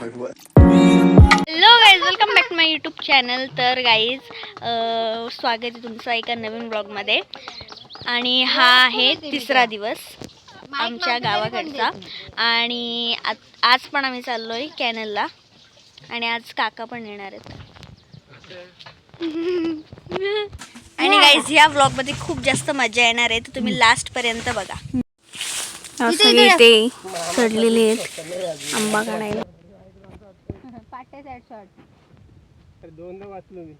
Hello guys, welcome back to my YouTube channel. तर guys, स्वागत आहे तुमचं एका नवीन ब्लॉगमध्ये. आणि हा आहे तिसरा दिवस आमच्या गावाकडचा. आणि आज पण आम्ही चाललो आहे कॅनलला. आणि आज काका पण येणार आहेत. आणि गाईज, या ब्लॉगमध्ये खूप जास्त मजा येणार आहे, तर तुम्ही लास्टपर्यंत बघा. सगळे ते चढलेले आहेत आंबा काढायला. पाटे साइड शॉट दोनदा वाचलो मी.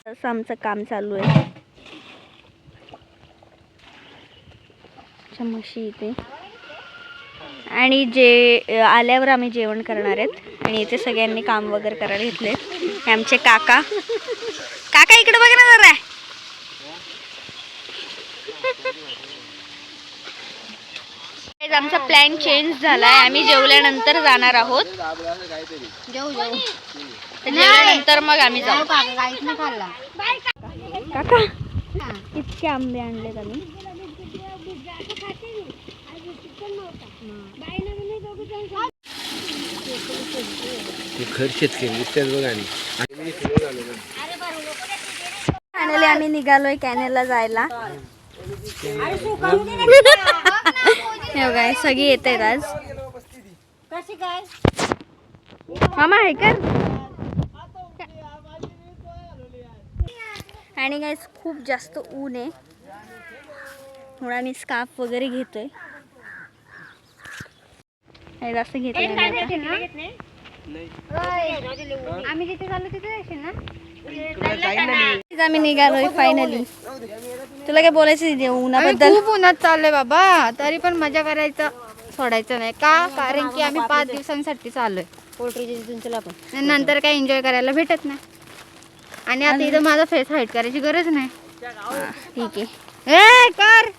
असं आमचं काम चालू आहे. म्हशी इथे. आणि जे आल्यावर आम्ही जेवण करणार आहेत. आणि इथे सगळ्यांनी काम वगैरे करायला घेतले. आमचे काका इकडे बघा ना जरा. आमचा प्लॅन चेंज झालाय. आम्ही जेवल्यानंतर जाणार आहोत. जेवल्यानंतर मग आम्ही जाऊ. काका इतके आंबे आणलेत आम्ही. फायनली आम्ही निघालोय कॅनलला जायला. काय सगळी येत आहेत आज. मामा आहे का? आणि गाईस, खूप जास्त ऊन आहे म्हणून आम्ही स्कार्फ वगैरे घेतोय. जास्त घेतलं आम्ही जिथे चाललो तिथे जायचे ना. आम्ही निघालोय फायनली. तुला काय बोलायचं उन्हाबद्दल? खूप उन्हात चाललंय बाबा, तरी पण मजा करायचं सोडायचं नाही का. कारण की आम्ही 5 दिवसांसाठी चाललोय. नंतर काही एन्जॉय करायला भेटत नाही. आणि आता इथं माझा फेस हाईड करायची गरज नाही. ठीक आहे. कर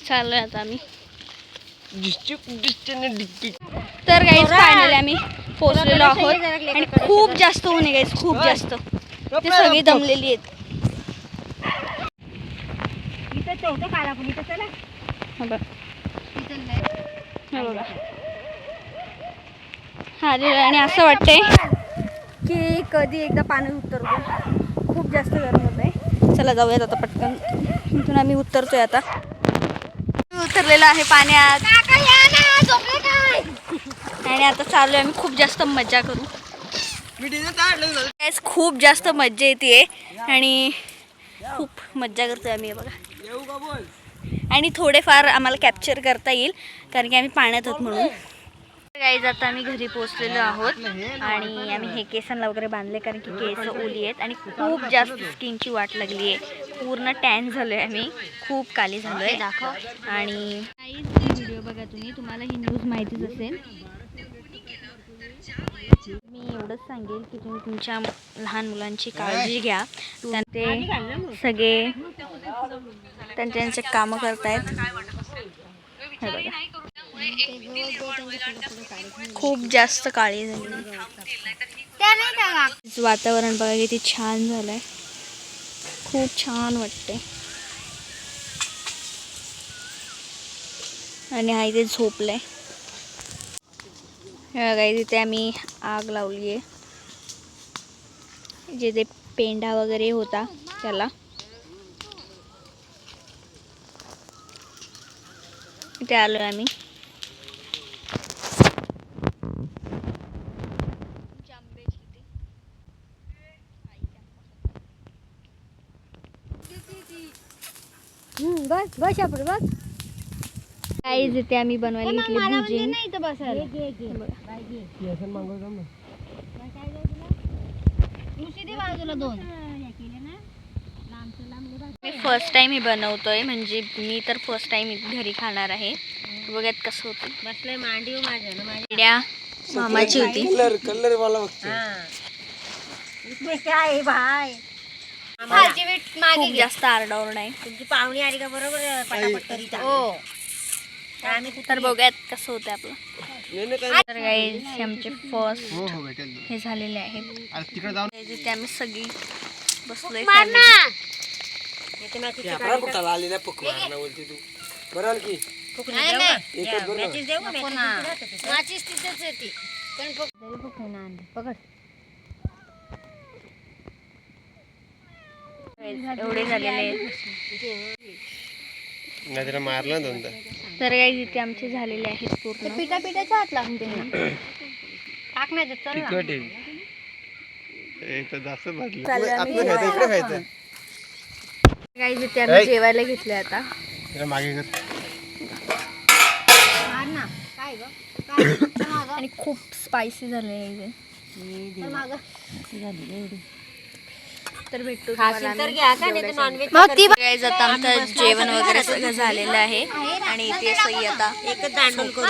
चाललोय आता आम्ही. तर गाईज, फायनली आम्ही पोहोचलेलो आहोत. आणि खूप जास्त ऊन आहे गाईज, खूप जास्त. ते सगळी दमलेली आहेत. आणि असं वाटतंय की कधी एकदा पाणी उतरतो. खूप जास्त गरम होत आहे. चला जाऊयात आता पटकन. इथून आम्ही उतरतोय आता. उतरलेलं आहे पाण्यात. आणि आता चालू आहे आम्ही. खूप जास्त मजा करू. खूप जास्त मजा येते आणि खूप मज्जा करतोय आम्ही बघा. आणि थोडेफार आम्हाला कॅप्चर करता येईल कारण की आम्ही पाण्यात आहोत म्हणून. गाईज, आता आम्ही घरी पोहोचलेलो आहोत. आणि आम्ही हे केसांना वगैरे बांधले कारण की केस ओली आहेत आणि खूप जास्त स्किनची वाट लागली आहे. पूर्ण टॅन झालोय आम्ही. खूप काली झालोय. आणि व्हिडिओ बघा तुम्ही. तुम्हाला ही न्यूज माहितीच असेल. मी एवढंच सांगेल की तुम्ही तुमच्या लहान मुलांची काळजी घ्या. ते सगळे त्यांचे कामं करतायत. खूप जास्त काळी झाली. वातावरण बघा किती छान झालंय. खूप छान वाटते. आणि हा इथे झोपलंय. तिथे आम्ही आग लावली आहे. जिथे पेंढा वगैरे होता त्याला. इथे आलोय आम्ही. बस बस आपण बस. गाईज, इथे आम्ही बनवायला घेतली भुजिंग. मी फर्स्ट टाइम हे बनवतोय. म्हणजे मी तर फर्स्ट टाइम घरी खाणार आहे. बघत कसं होतं. बसलंय मांडीव माझ्या मामाची होती. कलर वाला काय भाई भाजी बीट मागे खूप घे. जास्त आरडाओरडा आहे. तुमची पाहुणी आली का बरोबर पटापट करीत आहे. हो आम्ही कुठं तर बघूयात कसं होतं आपलं. नाही नाही काय तर गाईज हे आमचे फर्स्ट हो हो भेटेल ना. हे झालेले आहेत. अरे तिकडे जाऊन तिथे आम्ही सगळी बसलोय येते मॅचीची कॅमेरा कुठं आली ना पक मारणं बोलते तू बरं की फुकणी देऊ ना. एकच बरं मॅचीच देऊ का? नको मॅचीच ना. तिथे राहतं ते. माचीस तिथेच येते पण तरी भूक नाही ना अंडी पकड एवढे झालेले आहेत. नाही त्याला मारलं ना दोनदा. तर गाईज इथे आमचे झालेले आहेत पूर्ण. पिठा पिठाच्या हात लागते टाक नाही देत चल ना. तिखट आहे एक तर जास्त भाजलं चाललंय आम्ही आतलं खायचं इकडे खायचं गाईज इथे आम्ही जेवायला घेतले आता. त्याला मागे कर मार ना काय ग काय चल मागं. आणि खूप स्पायसी झाले आहे चल मागं. तर भेटतो खाशील तर घ्या का नाही तर नॉनव्हेज मग ती गाईज आता आमचं जेवण वगैरे सगळं झालेलं आहे आणि इथे सई आता एकच दांडून करू.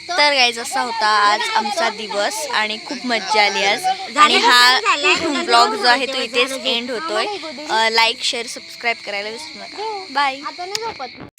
तर गाईज असा होता आज आमचा दिवस आणि खूप मज्जा आली आज. आणि हा ब्लॉग जो आहे तो इथेच एंड होतोय. लाईक शेअर सबस्क्राईब करायला विसरू नका. बाय. आता नाही झोपत